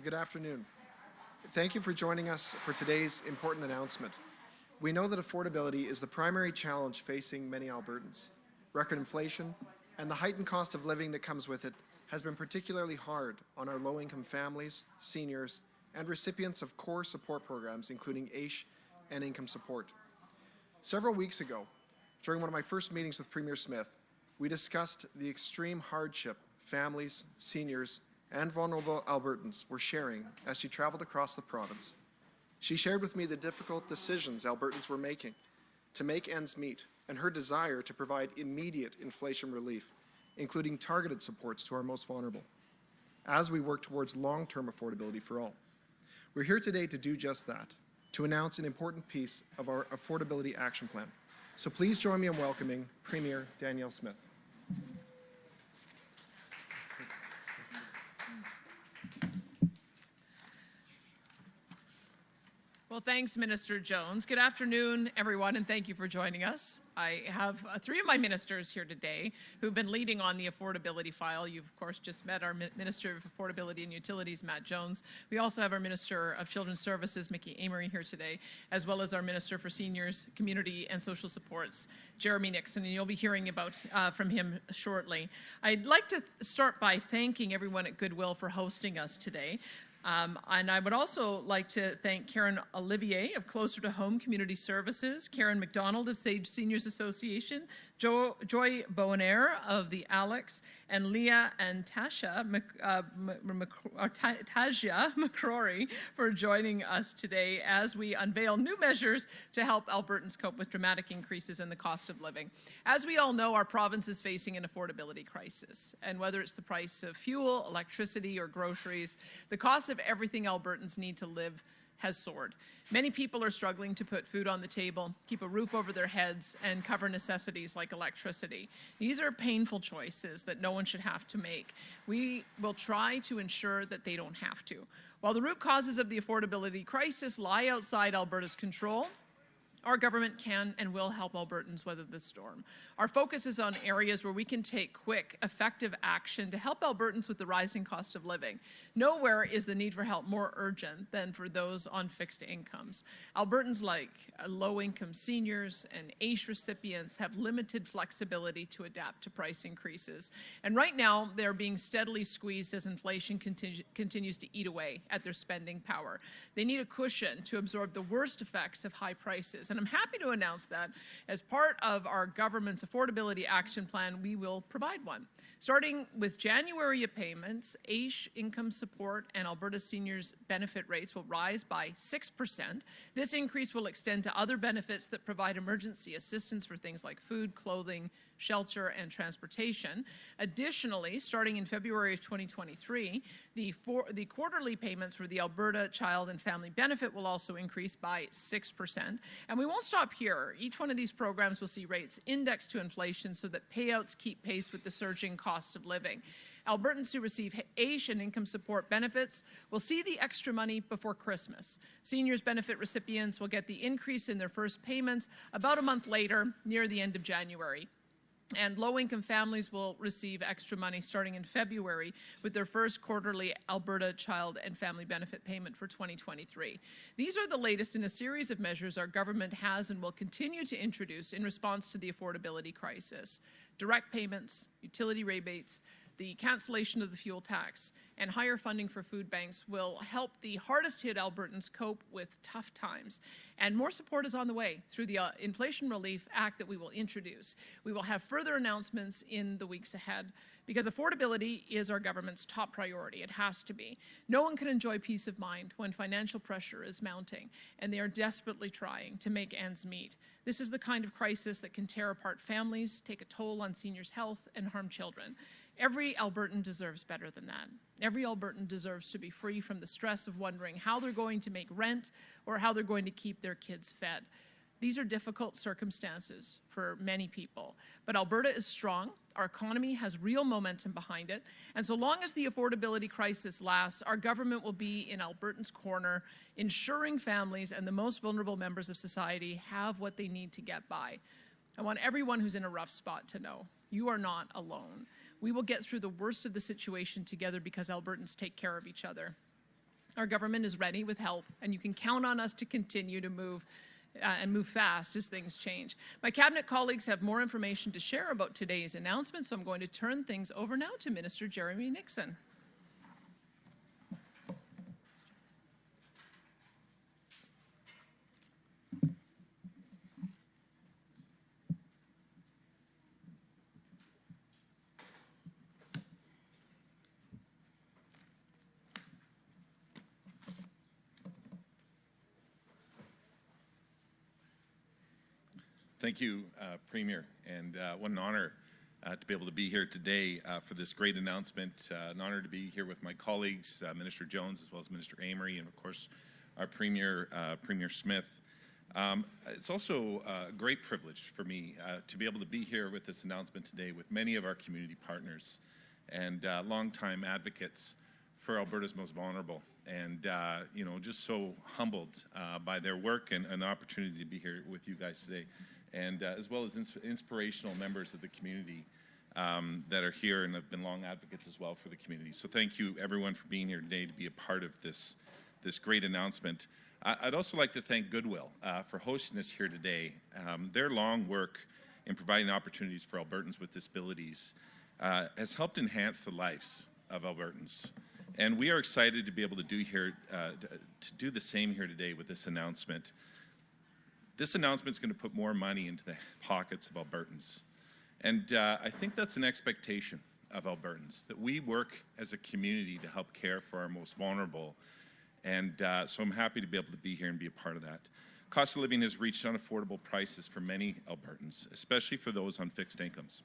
Good afternoon. Thank you for joining us for today's important announcement. We know that affordability is the primary challenge facing many Albertans. Record inflation and the heightened cost of living that comes with it has been particularly hard on our low-income families, seniors, and recipients of core support programs, including AISH and income support. Several weeks ago, during one of my first meetings with Premier Smith, we discussed the extreme hardship families, seniors, and vulnerable Albertans were sharing as she traveled across the province. She shared with me the difficult decisions Albertans were making to make ends meet and her desire to provide immediate inflation relief, including targeted supports to our most vulnerable, as we work towards long-term affordability for all. We're here today to do just that, to announce an important piece of our Affordability Action Plan. So please join me in welcoming Premier Danielle Smith. Well, thanks, Minister Jones. Good afternoon, everyone, and thank you for joining us. I have three of my ministers here today who've been leading on the affordability file. You've, of course, just met our Minister of Affordability and Utilities, Matt Jones. We also have our Minister of Children's Services, Mickey Amery, here today, as well as our Minister for Seniors, Community and Social Supports, Jeremy Nixon, and you'll be hearing about from him shortly. I'd like to start by thanking everyone at Goodwill for hosting us today. And I would also like to thank Karen Olivier of Closer to Home Community Services, Karen McDonald of Sage Seniors Association, Joy Bonaire of the Alex, and Leah and Tasha McCrory for joining us today as we unveil new measures to help Albertans cope with dramatic increases in the cost of living. As we all know, our province is facing an affordability crisis, and whether it's the price of fuel, electricity, or groceries, the cost of everything Albertans need to live has soared. Many people are struggling to put food on the table, keep a roof over their heads, and cover necessities like electricity. These are painful choices that no one should have to make. We will try to ensure that they don't have to. While the root causes of the affordability crisis lie outside Alberta's control, our government can and will help Albertans weather the storm. Our focus is on areas where we can take quick, effective action to help Albertans with the rising cost of living. Nowhere is the need for help more urgent than for those on fixed incomes. Albertans like low-income seniors and AISH recipients have limited flexibility to adapt to price increases. And right now, they're being steadily squeezed as inflation continues to eat away at their spending power. They need a cushion to absorb the worst effects of high prices. And I'm happy to announce that as part of our government's Affordability Action Plan, we will provide one. Starting with January payments, AISH income support and Alberta seniors benefit rates will rise by 6%. This increase will extend to other benefits that provide emergency assistance for things like food, clothing, shelter, and transportation. Additionally, starting in February of 2023, the quarterly payments for the Alberta Child and Family Benefit will also increase by 6%. And we won't stop here. Each one of these programs will see rates indexed to inflation so that payouts keep pace with the surging cost of living. Albertans who receive AISH and income support benefits will see the extra money before Christmas. Seniors benefit recipients will get the increase in their first payments about a month later, near the end of January. And low-income families will receive extra money starting in February with their first quarterly Alberta Child and Family Benefit payment for 2023. These are the latest in a series of measures our government has and will continue to introduce in response to the affordability crisis. Direct payments, utility rebates, the cancellation of the fuel tax, and higher funding for food banks will help the hardest-hit Albertans cope with tough times. And more support is on the way through the Inflation Relief Act that we will introduce. We will have further announcements in the weeks ahead because affordability is our government's top priority. It has to be. No one can enjoy peace of mind when financial pressure is mounting, and they are desperately trying to make ends meet. This is the kind of crisis that can tear apart families, take a toll on seniors' health, and harm children. Every Albertan deserves better than that. Every Albertan deserves to be free from the stress of wondering how they're going to make rent or how they're going to keep their kids fed. These are difficult circumstances for many people, but Alberta is strong. Our economy has real momentum behind it, and so long as the affordability crisis lasts, our government will be in Albertans' corner, ensuring families and the most vulnerable members of society have what they need to get by. I want everyone who's in a rough spot to know you are not alone. We will get through the worst of the situation together because Albertans take care of each other. Our government is ready with help, and you can count on us to continue to move and move fast as things change. My cabinet colleagues have more information to share about today's announcement, so I'm going to turn things over now to Minister Jeremy Nixon. Thank you, Premier, and what an honor to be able to be here today for this great announcement. An honor to be here with my colleagues, Minister Jones, as well as Minister Amery, and of course, our Premier, Premier Smith. It's also a great privilege for me to be able to be here with this announcement today with many of our community partners and longtime advocates for Alberta's most vulnerable, and you know, just so humbled by their work and the opportunity to be here with you guys today, and as well as inspirational members of the community that are here and have been long advocates as well for the community. So thank you everyone for being here today to be a part of this great announcement. I'd also like to thank Goodwill for hosting us here today. Their long work in providing opportunities for Albertans with disabilities has helped enhance the lives of Albertans. And we are excited to be able to do the same here today with this announcement. This announcement is going to put more money into the pockets of Albertans. And I think that's an expectation of Albertans, that we work as a community to help care for our most vulnerable. And so I'm happy to be able to be here and be a part of that. Cost of living has reached unaffordable prices for many Albertans, especially for those on fixed incomes.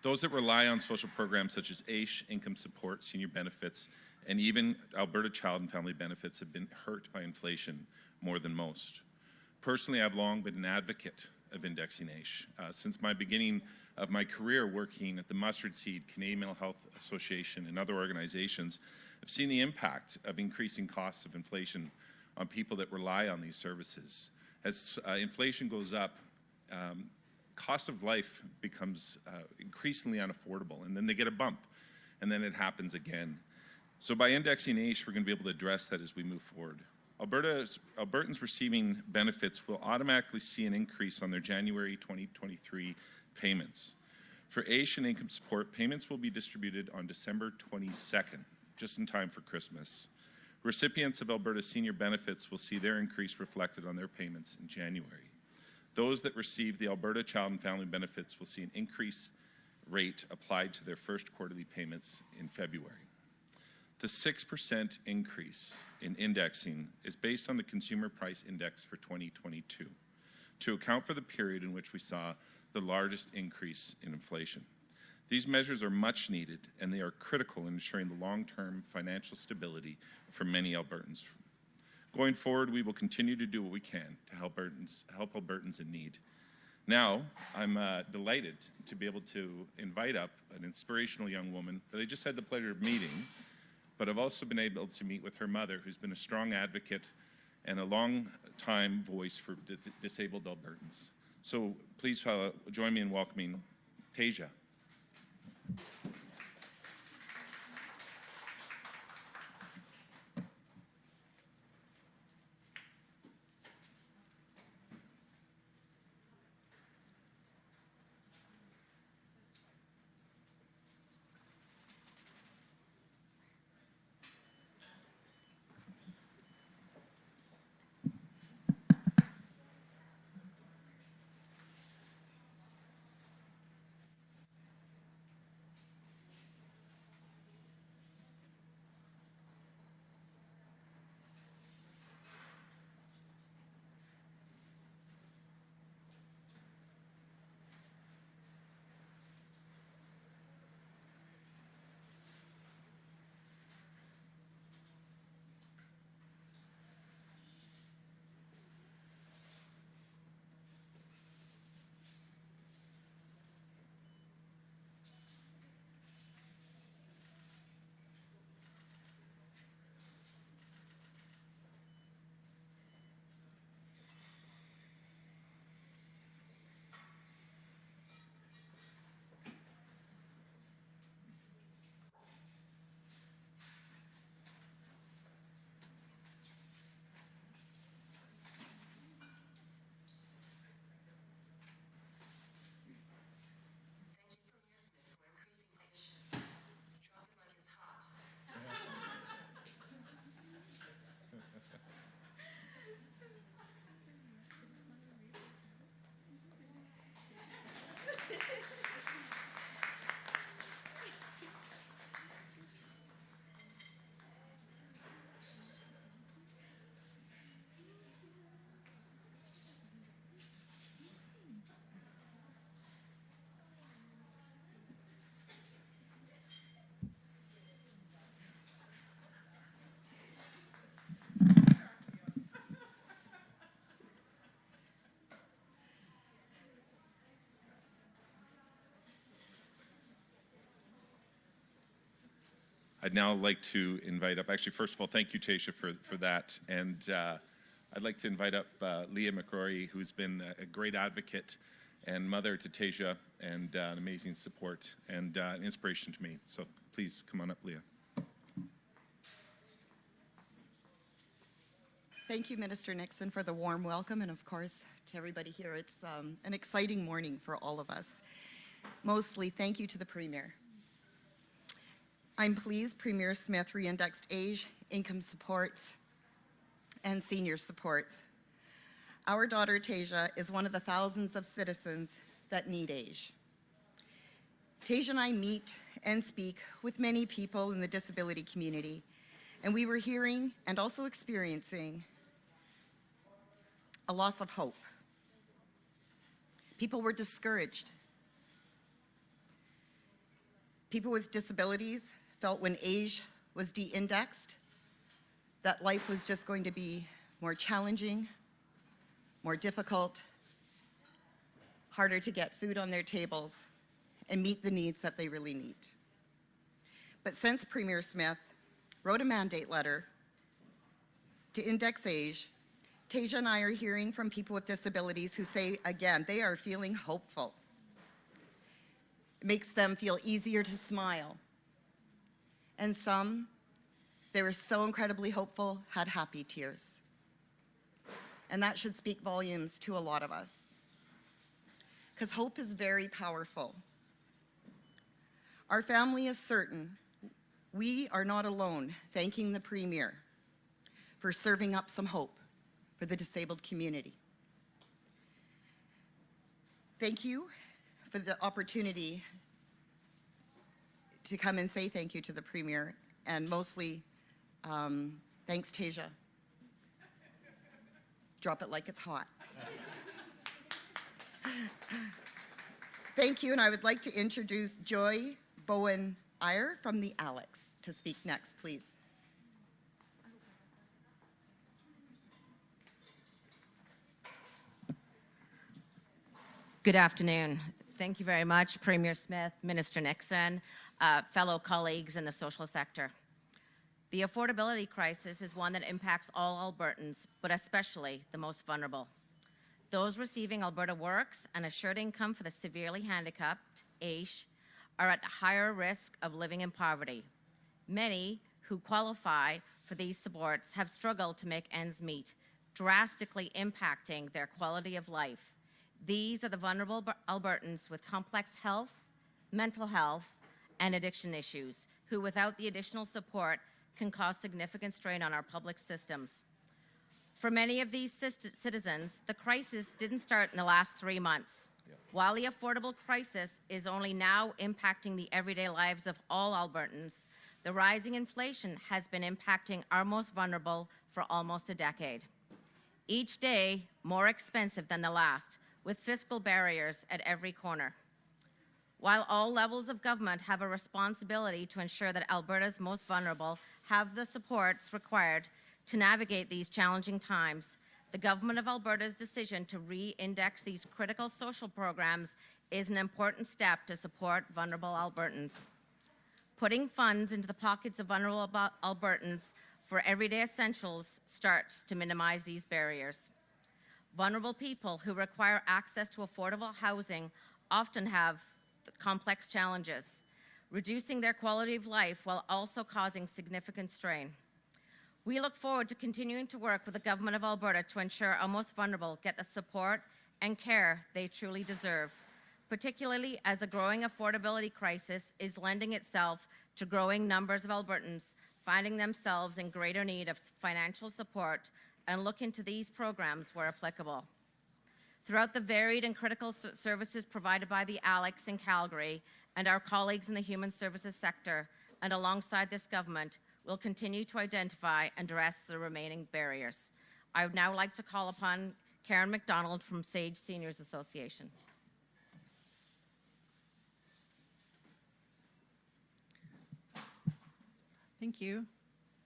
Those that rely on social programs such as AISH, income support, senior benefits, and even Alberta Child and Family Benefits have been hurt by inflation more than most. Personally, I've long been an advocate of indexing AISH. Since my beginning of my career working at the Mustard Seed, Canadian Mental Health Association, and other organizations, I've seen the impact of increasing costs of inflation on people that rely on these services. As inflation goes up, cost of life becomes increasingly unaffordable, and then they get a bump, and then it happens again. So by indexing AISH, we're going to be able to address that as we move forward. Albertans receiving benefits will automatically see an increase on their January 2023 payments. For AISH and income support, payments will be distributed on December 22nd, just in time for Christmas. Recipients of Alberta senior benefits will see their increase reflected on their payments in January. Those that receive the Alberta Child and Family Benefits will see an increase rate applied to their first quarterly payments in February. The 6% increase in indexing is based on the Consumer Price Index for 2022 to account for the period in which we saw the largest increase in inflation. These measures are much needed, and they are critical in ensuring the long-term financial stability for many Albertans. Going forward, we will continue to do what we can to help Albertans in need. Now, I'm delighted to be able to invite up an inspirational young woman that I just had the pleasure of meeting, but I've also been able to meet with her mother, who's been a strong advocate and a long-time voice for disabled Albertans. So please join me in welcoming Tasia. I'd now like to invite up, actually, first of all, thank you, Tasia, for that. And I'd like to invite up Leah McCrory, who's been a great advocate and mother to Tasia, and an amazing support and an inspiration to me. So please come on up, Leah. Thank you, Minister Nixon, for the warm welcome, and of course to everybody here. It's an exciting morning for all of us. Mostly, thank you to the Premier. I'm pleased Premier Smith re-indexed age, income supports, and senior supports. Our daughter Tasia is one of the thousands of citizens that need age. Tasia and I meet and speak with many people in the disability community, and we were hearing and also experiencing a loss of hope. People were discouraged. People with disabilities felt when age was de-indexed that life was just going to be more challenging, more difficult, harder to get food on their tables and meet the needs that they really need. But since Premier Smith wrote a mandate letter to index age, Tasia and I are hearing from people with disabilities who say, again, they are feeling hopeful. It makes them feel easier to smile. And some, they were so incredibly hopeful, had happy tears. And that should speak volumes to a lot of us. Because hope is very powerful. Our family is certain we are not alone thanking the Premier for serving up some hope for the disabled community. Thank you for the opportunity to come and say thank you to the Premier, and mostly, thanks, Tasia. Drop it like it's hot. Thank you, and I would like to introduce Joy Bowen-Iyer from the Alex to speak next, please. Good afternoon. Thank you very much, Premier Smith, Minister Nixon, fellow colleagues in the social sector. The affordability crisis is one that impacts all Albertans, but especially the most vulnerable. Those receiving Alberta Works and Assured Income for the severely handicapped, AISH, are at higher risk of living in poverty. Many who qualify for these supports have struggled to make ends meet, drastically impacting their quality of life. These are the vulnerable Albertans with complex health, mental health, and addiction issues, who without the additional support can cause significant strain on our public systems. For many of these citizens, the crisis didn't start in the last 3 months. While the affordable crisis is only now impacting the everyday lives of all Albertans, the rising inflation has been impacting our most vulnerable for almost a decade. Each day, more expensive than the last, with fiscal barriers at every corner. While all levels of government have a responsibility to ensure that Alberta's most vulnerable have the supports required to navigate these challenging times, the Government of Alberta's decision to re-index these critical social programs is an important step to support vulnerable Albertans. Putting funds into the pockets of vulnerable Albertans for everyday essentials starts to minimize these barriers. Vulnerable people who require access to affordable housing often have complex challenges, reducing their quality of life while also causing significant strain. We look forward to continuing to work with the Government of Alberta to ensure our most vulnerable get the support and care they truly deserve, particularly as the growing affordability crisis is lending itself to growing numbers of Albertans finding themselves in greater need of financial support and look into these programs where applicable. Throughout the varied and critical services provided by the Alex in Calgary and our colleagues in the human services sector, and alongside this government, we'll continue to identify and address the remaining barriers. I would now like to call upon Karen McDonald from Sage Seniors Association. Thank you.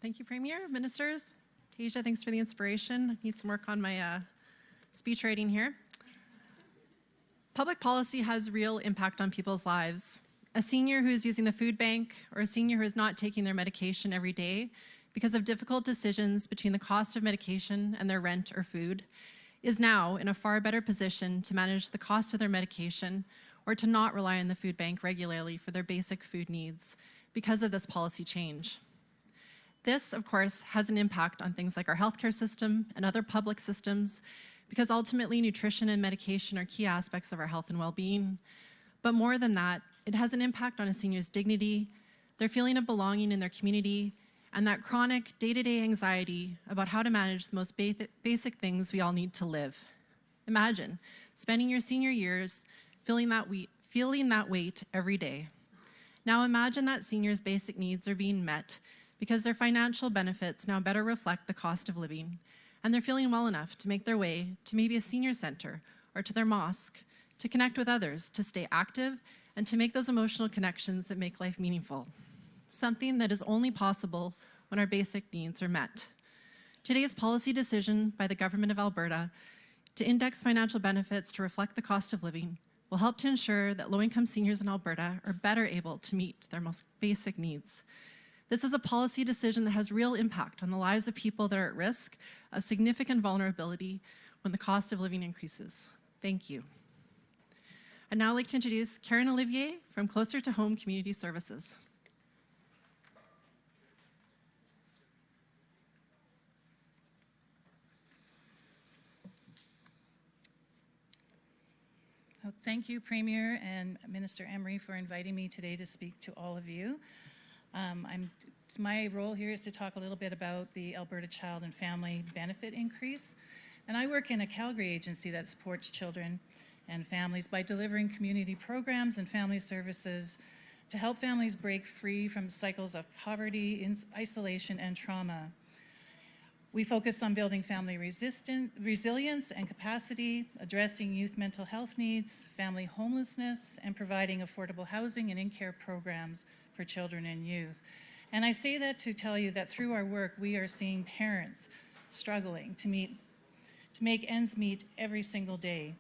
Thank you, Premier, Ministers. Tasia, thanks for the inspiration. I need some work on my speech writing here. Public policy has real impact on people's lives. a senior who is using the food bank or a senior who is not taking their medication every day because of difficult decisions between the cost of medication and their rent or food is now in a far better position to manage the cost of their medication or to not rely on the food bank regularly for their basic food needs because of this policy change. This, of course, has an impact on things like our healthcare system and other public systems because ultimately nutrition and medication are key aspects of our health and well-being. But more than that, it has an impact on a senior's dignity, their feeling of belonging in their community, and that chronic day-to-day anxiety about how to manage the most basic things we all need to live. Imagine spending your senior years feeling that weight every day. Now imagine that seniors' basic needs are being met because their financial benefits now better reflect the cost of living, and they're feeling well enough to make their way to maybe a senior center or to their mosque, to connect with others, to stay active, and to make those emotional connections that make life meaningful. Something that is only possible when our basic needs are met. Today's policy decision by the Government of Alberta to index financial benefits to reflect the cost of living will help to ensure that low-income seniors in Alberta are better able to meet their most basic needs. This is a policy decision that has real impact on the lives of people that are at risk of significant vulnerability when the cost of living increases. Thank you. I'd now like to introduce Karen Olivier from Closer to Home Community Services. Well, thank you, Premier and Minister Emery, for inviting me today to speak to all of you. My role here is to talk a little bit about the Alberta Child and Family Benefit Increase. And I work in a Calgary agency that supports children and families by delivering community programs and family services to help families break free from cycles of poverty, isolation, and trauma. We focus on building family resilience and capacity, addressing youth mental health needs, family homelessness, and providing affordable housing and in-care programs for children and youth. And I say that to tell you that through our work, we are seeing parents struggling to make ends meet every single day,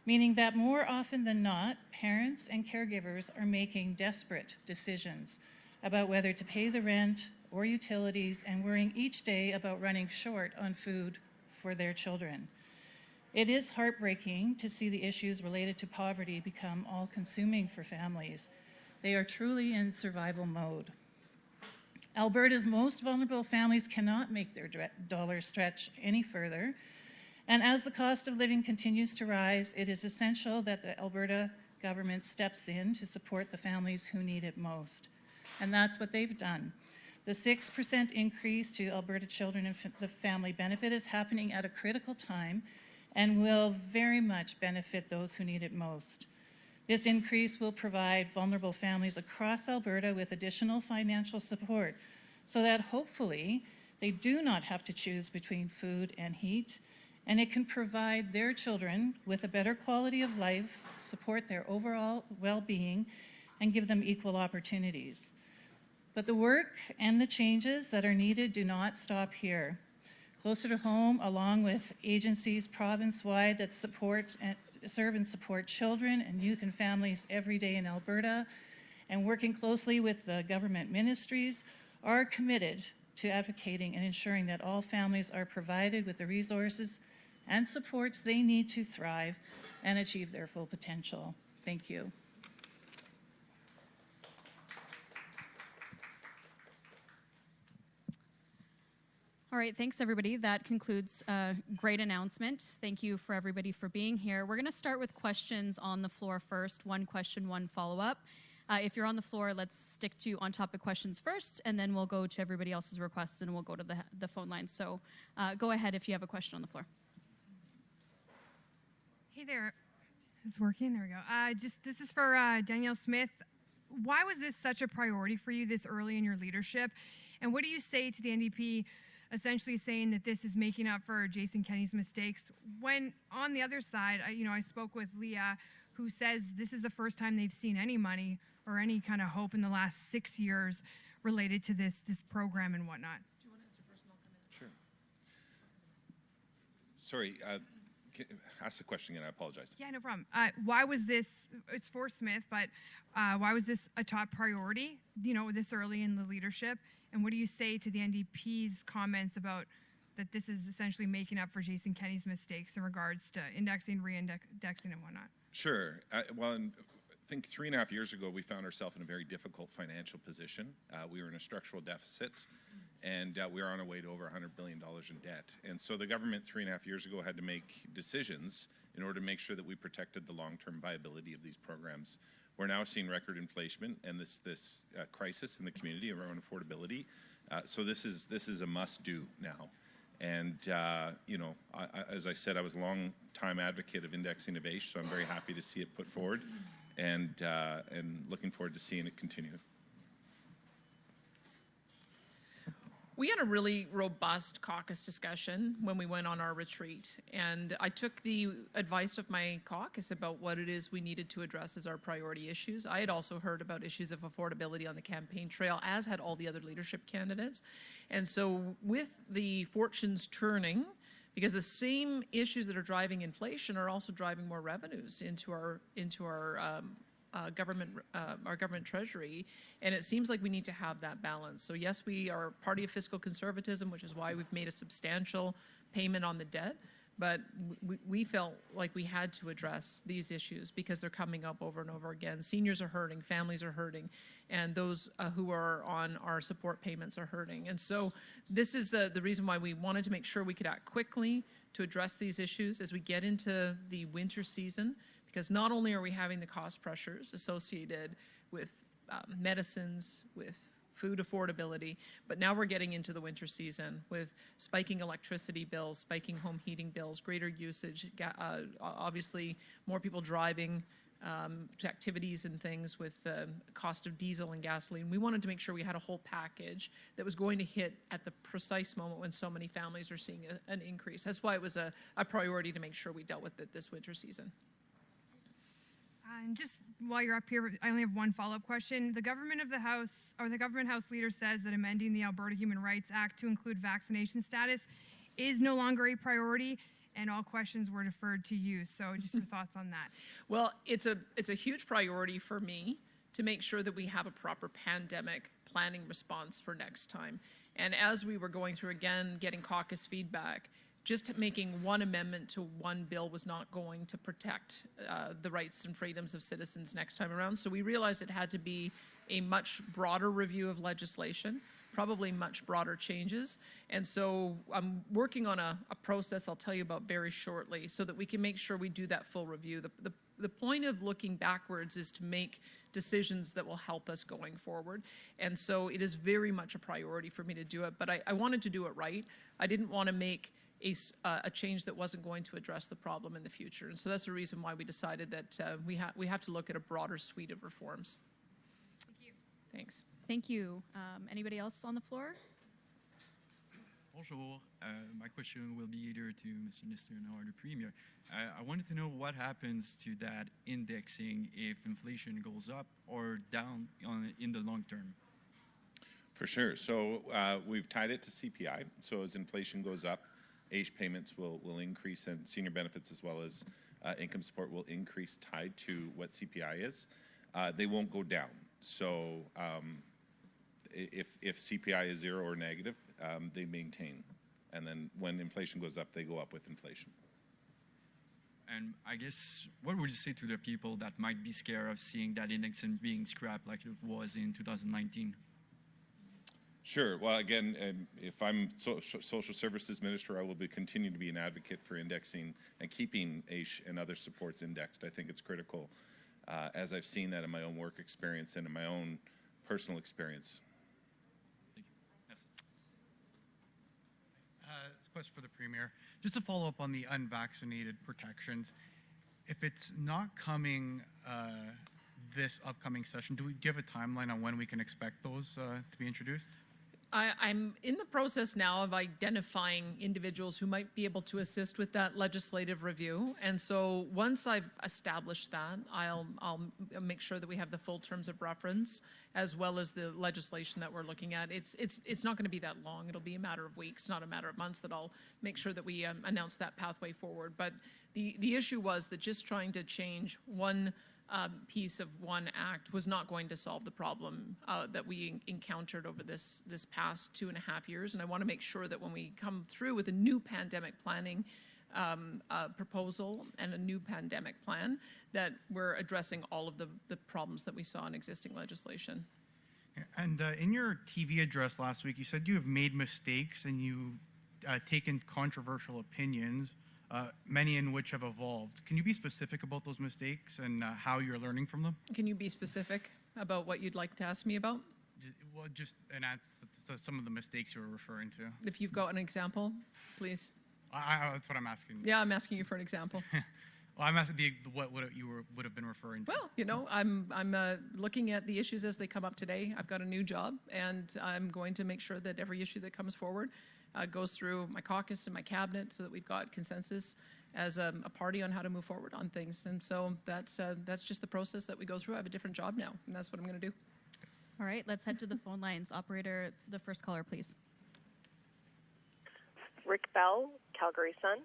meaning that more often than not, parents and caregivers are making desperate decisions about whether to pay the rent or utilities and worrying each day about running short on food for their children. It is heartbreaking to see the issues related to poverty become all-consuming for families. They are truly in survival mode. Alberta's most vulnerable families cannot make their dollars stretch any further, and as the cost of living continues to rise, it is essential that the Alberta government steps in to support the families who need it most. And that's what they've done. The 6% increase to Alberta Children and the Family Benefit is happening at a critical time and will very much benefit those who need it most. This increase will provide vulnerable families across Alberta with additional financial support so that hopefully they do not have to choose between food and heat, and it can provide their children with a better quality of life, support their overall well-being, and give them equal opportunities. But the work and the changes that are needed do not stop here. Closer to Home, along with agencies province-wide that serve and support children and youth and families every day in Alberta, and working closely with the government ministries, are committed to advocating and ensuring that all families are provided with the resources and supports they need to thrive and achieve their full potential. Thank you. All right, thanks everybody. That concludes a great announcement. Thank you for everybody for being here. We're going to start with questions on the floor first. One question, one follow-up. If you're on the floor, let's stick to on-topic questions first, and then we'll go to everybody else's requests, and we'll go to the phone line. So go ahead if you have a question on the floor. Hey there. Is it working? There we go. This is for Danielle Smith. Why was this such a priority for you this early in your leadership? And what do you say to the NDP essentially saying that this is making up for Jason Kenney's mistakes, when on the other side, I spoke with Leah, who says this is the first time they've seen any money or any kind of hope in the last 6 years related to this program and whatnot. Sure. Sorry, Ask the question again. I apologize. Yeah, no problem. Why was this, it's for Smith, but why was this a top priority, this early in the leadership? And what do you say to the NDP's comments about that this is essentially making up for Jason Kenney's mistakes in regards to indexing, re-indexing, and whatnot? Sure. Well, I think 3.5 years ago, we found ourselves in a very difficult financial position. We were in a structural deficit, and we were on our way to over $100 billion in debt. And so the government 3.5 years ago had to make decisions in order to make sure that we protected the long-term viability of these programs. We're now seeing record inflation and this crisis in the community around affordability. So this is a must-do now. And as I said, I was a long-time advocate of indexing of age, so I'm very happy to see it put forward, and looking forward to seeing it continue. We had a really robust caucus discussion when we went on our retreat, and I took the advice of my caucus about what it is we needed to address as our priority issues. I had also heard about issues of affordability on the campaign trail, as had all the other leadership candidates. And so with the fortunes turning, because the same issues that are driving inflation are also driving more revenues into our government treasury, and it seems like we need to have that balance. So yes, we are a party of fiscal conservatism, which is why we've made a substantial payment on the debt, but we felt like we had to address these issues because they're coming up over and over again. Seniors are hurting, families are hurting, and those who are on our support payments are hurting. And so this is the reason why we wanted to make sure we could act quickly to address these issues as we get into the winter season, because not only are we having the cost pressures associated with medicines, with food affordability, but now we're getting into the winter season with spiking electricity bills, spiking home heating bills, greater usage, obviously more people driving to activities and things with the cost of diesel and gasoline. We wanted to make sure we had a whole package that was going to hit at the precise moment when so many families are seeing an increase. That's why it was a priority to make sure we dealt with it this winter season. And just while you're up here, I only have one follow-up question. The government House leader says that amending the Alberta Human Rights Act to include vaccination status is no longer a priority, and all questions were deferred to you. So just your thoughts on that. Well, it's a huge priority for me to make sure that we have a proper pandemic planning response for next time. And as we were going through, again, getting caucus feedback, just making one amendment to one bill was not going to protect the rights and freedoms of citizens next time around. So we realized it had to be a much broader review of legislation, probably much broader changes. And so I'm working on a process I'll tell you about very shortly so that we can make sure we do that full review. The point of looking backwards is to make decisions that will help us going forward. And so it is very much a priority for me to do it, but I wanted to do it right. I didn't want to make a change that wasn't going to address the problem in the future. And so that's the reason why we decided that we have to look at a broader suite of reforms. Thank you. Thanks. Thank you. Anybody else on the floor? Bonjour. My question will be either to Mr. Minister or the Premier. I wanted to know what happens to that indexing if inflation goes up or down in the long term. For sure. So we've tied it to CPI. So as inflation goes up, age payments will increase, and senior benefits as well as income support will increase tied to what CPI is. They won't go down. So if CPI is 0 or negative, they maintain. And then when inflation goes up, they go up with inflation. And I guess, what would you say to the people that might be scared of seeing that index and being scrapped like it was in 2019? Sure. Well, again, if I'm Social Services Minister, I will continue to be an advocate for indexing and keeping AISH and other supports indexed. I think it's critical, as I've seen that in my own work experience and in my own personal experience. Thank you. Yes. This question for the Premier. Just to follow up on the unvaccinated protections, if it's not coming this upcoming session, do you have a timeline on when we can expect those to be introduced? I'm in the process now of identifying individuals who might be able to assist with that legislative review. And so once I've established that, I'll make sure that we have the full terms of reference as well as the legislation that we're looking at. It's not going to be that long. It'll be a matter of weeks, not a matter of months, that I'll make sure that we announce that pathway forward. But the issue was that just trying to change one piece of one act was not going to solve the problem that we encountered over this past 2.5 years. And I want to make sure that when we come through with a new pandemic planning proposal and a new pandemic plan, that we're addressing all of the problems that we saw in existing legislation. And in your TV address last week, you said you have made mistakes and you've taken controversial opinions, many in which have evolved. Can you be specific about those mistakes and how you're learning from them? Can you be specific about what you'd like to ask me about? Well, just an answer to some of the mistakes you were referring to. If you've got an example, please. That's what I'm asking. Yeah, I'm asking you for an example. Well, I'm asking what you would have been referring to. Well, you know, I'm looking at the issues as they come up today. I've got a new job, and I'm going to make sure that every issue that comes forward goes through my caucus and my cabinet so that we've got consensus as a party on how to move forward on things. And so that's just the process that we go through. I have a different job now, and that's what I'm going to do. All right, let's head to the phone lines. Operator, the first caller, please. Rick Bell, Calgary Sun.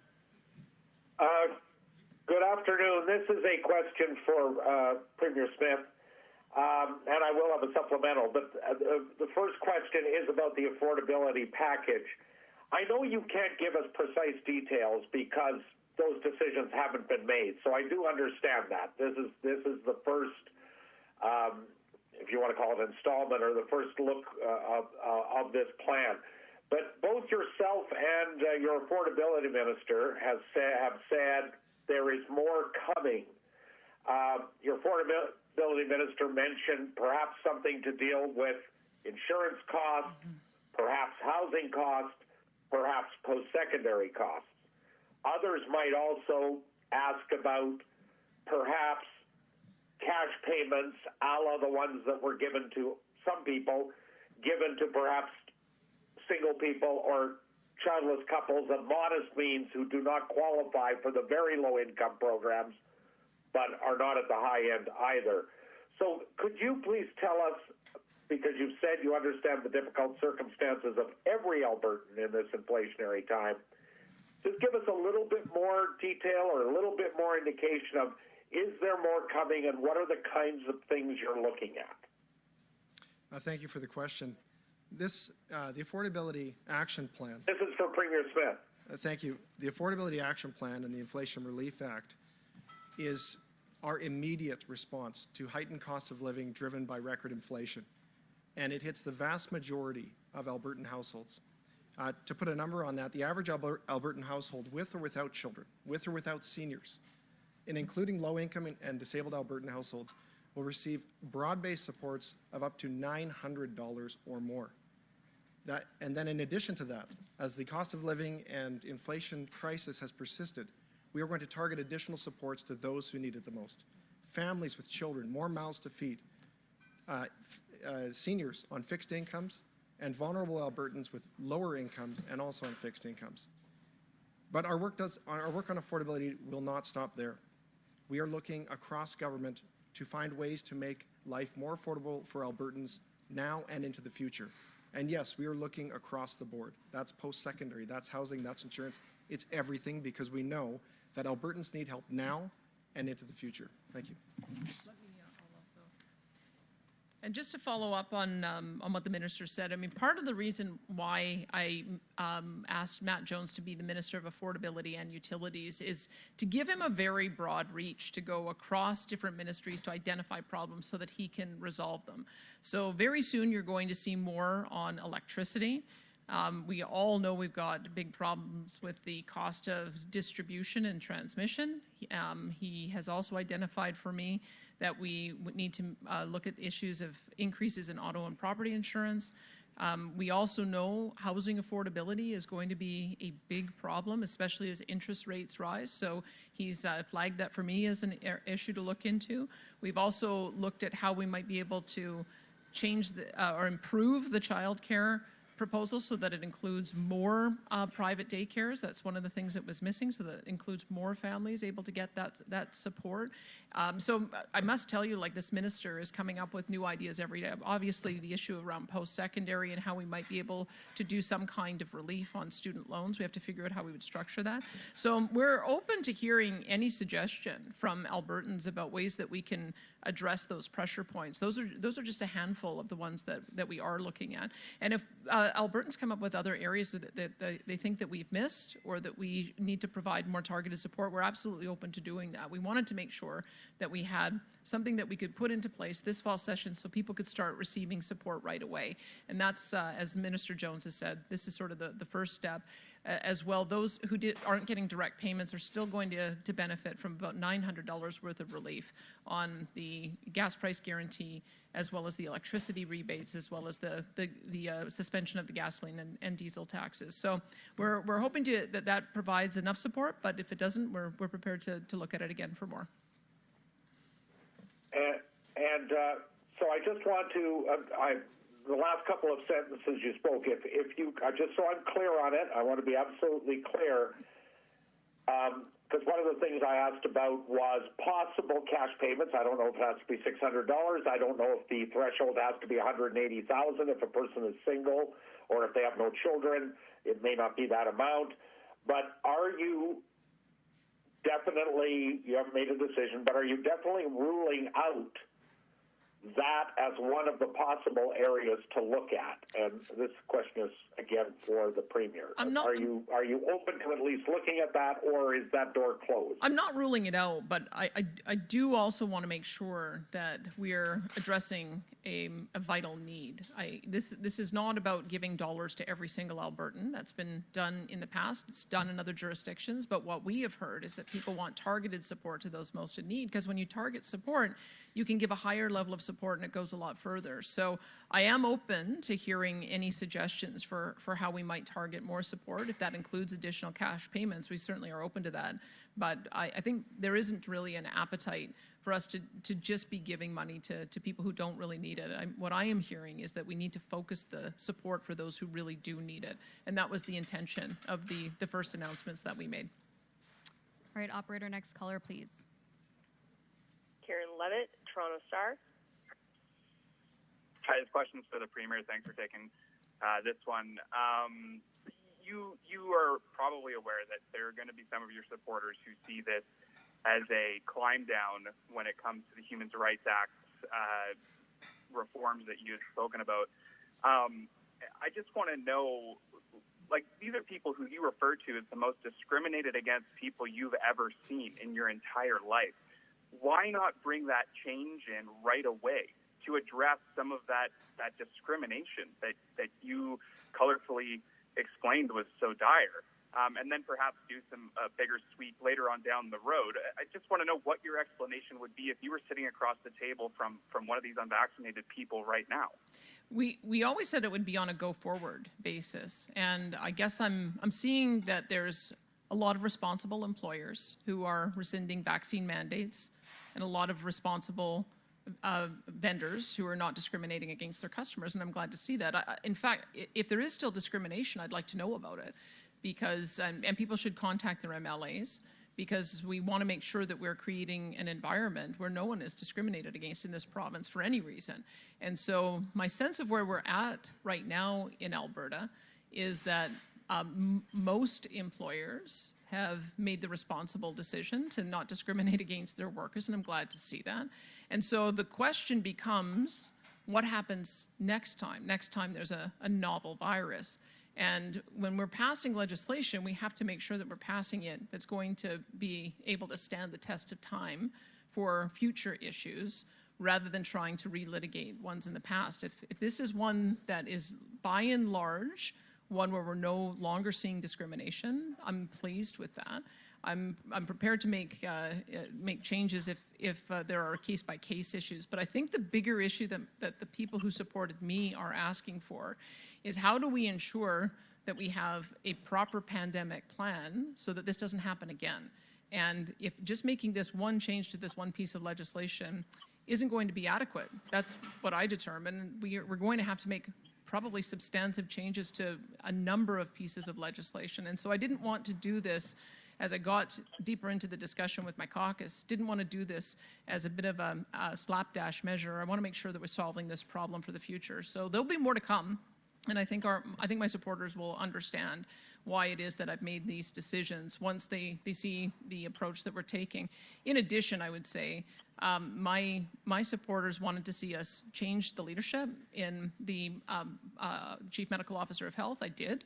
Good afternoon. This is a question for Premier Smith, and I will have a supplemental. But the first question is about the affordability package. I know you can't give us precise details because those decisions haven't been made, so I do understand that. This is the first, if you want to call it installment, or the first look of this plan. But both yourself and your affordability minister have said there is more coming. Your affordability minister mentioned perhaps something to deal with insurance costs, perhaps housing costs, perhaps post-secondary costs. Others might also ask about perhaps cash payments a la the ones that were given to some people, given to perhaps single people or childless couples of modest means who do not qualify for the very low-income programs, but are not at the high end either. So could you please tell us, because you've said you understand the difficult circumstances of every Albertan in this inflationary time, just give us a little bit more detail or a little bit more indication of, is there more coming, and what are the kinds of things you're looking at? Thank you for the question. The Affordability Action Plan. This is for Premier Smith. Thank you. The Affordability Action Plan and the Inflation Relief Act is our immediate response to heightened cost of living driven by record inflation. And it hits the vast majority of Albertan households. To put a number on that, the average Albertan household with or without children, with or without seniors, and including low-income and disabled Albertan households, will receive broad-based supports of up to $900 or more. And then in addition to that, as the cost of living and inflation crisis has persisted, we are going to target additional supports to those who need it the most. Families with children, more mouths to feed, seniors on fixed incomes, and vulnerable Albertans with lower incomes and also on fixed incomes. But our work on affordability will not stop there. We are looking across government to find ways to make life more affordable for Albertans now and into the future. And yes, we are looking across the board. That's post-secondary, that's housing, that's insurance. It's everything, because we know that Albertans need help now and into the future. Thank you. And just to follow up on what the minister said, I mean, part of the reason why I asked Matt Jones to be the Minister of Affordability and Utilities is to give him a very broad reach to go across different ministries to identify problems so that he can resolve them. So very soon you're going to see more on electricity. We all know we've got big problems with the cost of distribution and transmission. He has also identified for me that we need to look at issues of increases in auto and property insurance. We also know housing affordability is going to be a big problem, especially as interest rates rise. So he's flagged that for me as an issue to look into. We've also looked at how we might be able to change or improve the child care proposal so that it includes more private daycares. That's one of the things that was missing, so that it includes more families able to get that support. So I must tell you, like, this minister is coming up with new ideas every day. Obviously, the issue around post-secondary and how we might be able to do some kind of relief on student loans, we have to figure out how we would structure that. So we're open to hearing any suggestion from Albertans about ways that we can address those pressure points. Those are just a handful of the ones that we are looking at. And if Albertans come up with other areas that they think that we've missed or that we need to provide more targeted support, we're absolutely open to doing that. We wanted to make sure that we had something that we could put into place this fall session so people could start receiving support right away. And that's, as Minister Jones has said, this is sort of the first step. As well, those who aren't getting direct payments are still going to benefit from about $900 worth of relief on the gas price guarantee, as well as the electricity rebates, as well as the suspension of the gasoline and diesel taxes. So we're hoping that provides enough support, but if it doesn't, we're prepared to look at it again for more. So I just want to, the last couple of sentences you spoke, if you, just so I'm clear on it, I want to be absolutely clear, because one of the things I asked about was possible cash payments. I don't know if it has to be $600. I don't know if the threshold has to be $180,000 if a person is single or if they have no children. It may not be that amount. But are you definitely, you haven't made a decision, but are you definitely ruling out that as one of the possible areas to look at? And this question is again for the Premier. Are you open to at least looking at that, or is that door closed? I'm not ruling it out, but I do also want to make sure that we're addressing a vital need. This is not about giving dollars to every single Albertan. That's been done in the past. It's done in other jurisdictions. But what we have heard is that people want targeted support to those most in need, because when you target support, you can give a higher level of support and it goes a lot further. So I am open to hearing any suggestions for how we might target more support. If that includes additional cash payments, we certainly are open to that. But I think there isn't really an appetite for us to just be giving money to people who don't really need it. What I am hearing is that we need to focus the support for those who really do need it. And that was the intention of the first announcements that we made. All right, operator, next caller, please. Karen Levitt, Toronto Star. Hi, this question's for the Premier. Thanks for taking this one. You are probably aware that there are going to be some of your supporters who see this as a climb down when it comes to the Human Rights Act reforms that you've spoken about. I just want to know, like, these are people who you refer to as the most discriminated against people you've ever seen in your entire life. Why not bring that change in right away to address some of that discrimination that you colorfully explained was so dire, and then perhaps do some bigger sweep later on down the road? I just want to know what your explanation would be if you were sitting across the table from one of these unvaccinated people right now. We always said it would be on a go-forward basis, and I guess I'm seeing that there's a lot of responsible employers who are rescinding vaccine mandates, and a lot of responsible vendors who are not discriminating against their customers, and I'm glad to see that. In fact, if there is still discrimination, I'd like to know about it, because and people should contact their MLAs, because we want to make sure that we're creating an environment where no one is discriminated against in this province for any reason. And so my sense of where we're at right now in Alberta is that most employers have made the responsible decision to not discriminate against their workers, and I'm glad to see that. And so the question becomes, what happens next time? Next time there's a novel virus. And when we're passing legislation, we have to make sure that we're passing it that's going to be able to stand the test of time for future issues, rather than trying to relitigate ones in the past. If this is one that is, by and large, one where we're no longer seeing discrimination, I'm pleased with that. I'm prepared to make changes if there are case-by-case issues. But I think the bigger issue that the people who supported me are asking for is, how do we ensure that we have a proper pandemic plan so that this doesn't happen again? And if just making this one change to this one piece of legislation isn't going to be adequate, that's what I determine. We're going to have to make probably substantive changes to a number of pieces of legislation. And so I didn't want to do this, as I got deeper into the discussion with my caucus, didn't want to do this as a bit of a slapdash measure. I want to make sure that we're solving this problem for the future. So there'll be more to come, and I think my supporters will understand why it is that I've made these decisions once they see the approach that we're taking. In addition, I would say my supporters wanted to see us change the leadership in the Chief Medical Officer of Health. I did.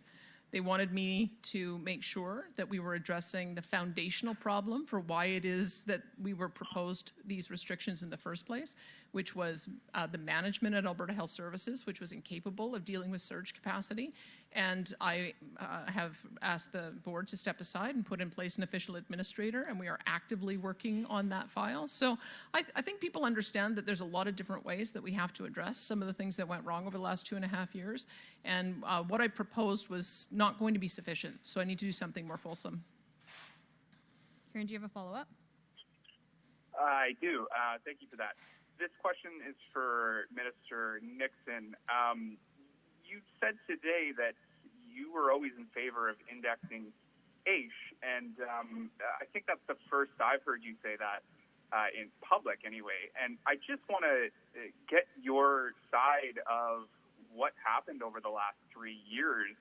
They wanted me to make sure that we were addressing the foundational problem for why it is that we were proposed these restrictions in the first place, which was the management at Alberta Health Services, which was incapable of dealing with surge capacity. And I have asked the board to step aside and put in place an official administrator, and we are actively working on that file. So I think people understand that there's a lot of different ways that we have to address some of the things that went wrong over the last 2.5 years. And what I proposed was not going to be sufficient, so I need to do something more fulsome. Karen, do you have a follow-up? I do. Thank you for that. This question is for Minister Nixon. You said today that you were always in favor of indexing AISH, and I think that's the first I've heard you say that in public anyway. And I just want to get your side of what happened over the last 3 years,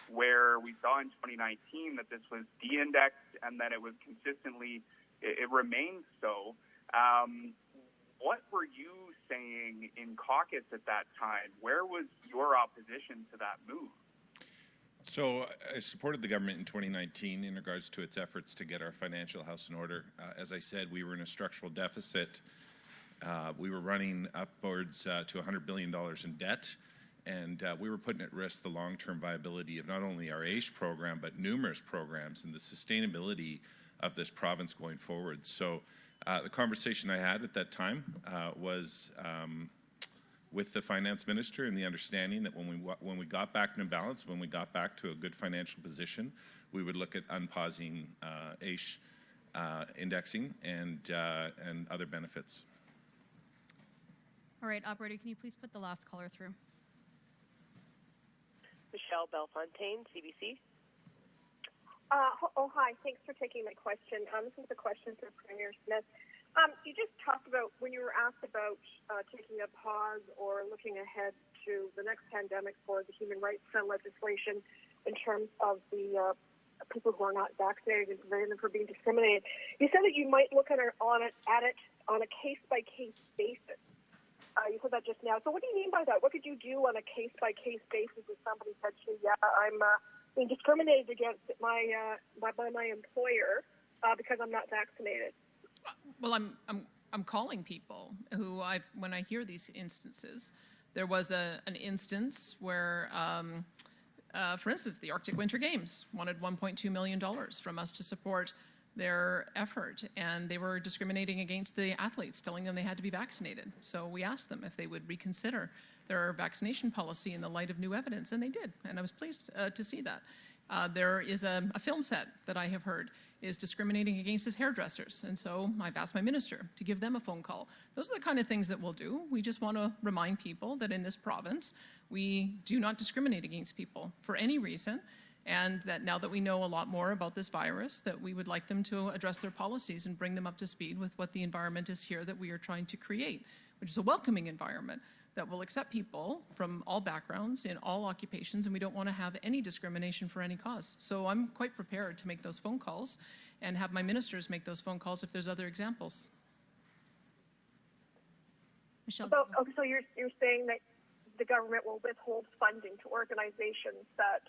where we saw in 2019 that this was de-indexed and that it was consistently, it remains so. What were you saying in caucus at that time? Where was your opposition to that move? So I supported the government in 2019 in regards to its efforts to get our financial house in order. As I said, we were in a structural deficit. We were running upwards to $100 billion in debt, and we were putting at risk the long-term viability of not only our AISH program, but numerous programs and the sustainability of this province going forward. So the conversation I had at that time was with the finance minister, and the understanding that when we got back in balance, when we got back to a good financial position, we would look at unpausing AISH indexing and other benefits. All right, operator, can you please put the last caller through? Michelle Bellefontaine, CBC. Hi. Thanks for taking my question. This is a question for Premier Smith. You just talked about, when you were asked about taking a pause or looking ahead to the next pandemic for the human rights legislation in terms of the people who are not vaccinated and preventing them from being discriminated. You said that you might look at it on a case-by-case basis. You said that just now. So what do you mean by that? What could you do on a case-by-case basis if somebody said to you, yeah, I'm being discriminated against by my employer because I'm not vaccinated? Well, I'm calling people who when I hear these instances. There was an instance where, for instance, the Arctic Winter Games wanted $1.2 million from us to support their effort, and they were discriminating against the athletes, telling them they had to be vaccinated. So we asked them if they would reconsider their vaccination policy in the light of new evidence, and they did, and I was pleased to see that. There is a film set that I have heard is discriminating against his hairdressers, and so I've asked my minister to give them a phone call. Those are the kind of things that we'll do. We just want to remind people that in this province, we do not discriminate against people for any reason, and that now that we know a lot more about this virus, that we would like them to address their policies and bring them up to speed with what the environment is here that we are trying to create, which is a welcoming environment that will accept people from all backgrounds in all occupations, and we don't want to have any discrimination for any cause. So I'm quite prepared to make those phone calls and have my ministers make those phone calls if there's other examples. Michelle. So you're saying that the government will withhold funding to organizations that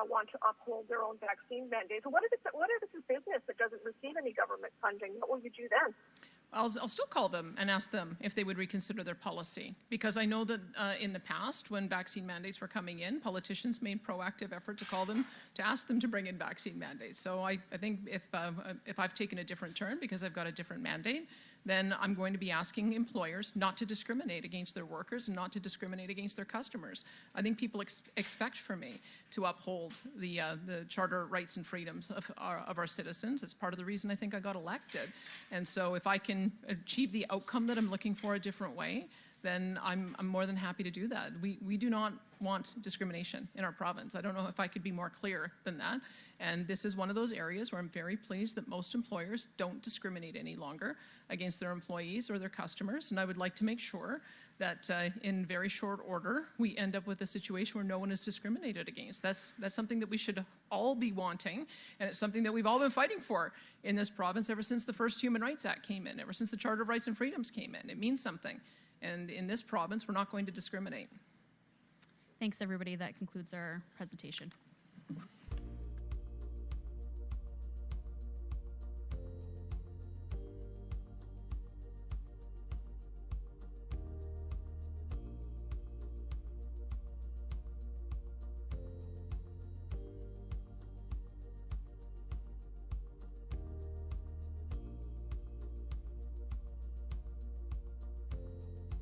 want to uphold their own vaccine mandates. So what if it's a business that doesn't receive any government funding? What will you do then? I'll still call them and ask them if they would reconsider their policy, because I know that in the past, when vaccine mandates were coming in, politicians made proactive effort to call them to ask them to bring in vaccine mandates. So I think if I've taken a different turn because I've got a different mandate, then I'm going to be asking employers not to discriminate against their workers and not to discriminate against their customers. I think people expect from me to uphold the charter rights and freedoms of our citizens. It's part of the reason I think I got elected. And so if I can achieve the outcome that I'm looking for a different way, then I'm more than happy to do that. We do not want discrimination in our province. I don't know if I could be more clear than that. And this is one of those areas where I'm very pleased that most employers don't discriminate any longer against their employees or their customers. And I would like to make sure that in very short order, we end up with a situation where no one is discriminated against. That's something that we should all be wanting, and it's something that we've all been fighting for in this province ever since the first Human Rights Act came in, ever since the Charter of Rights and Freedoms came in. It means something. And in this province, we're not going to discriminate. Thanks, everybody. That concludes our presentation.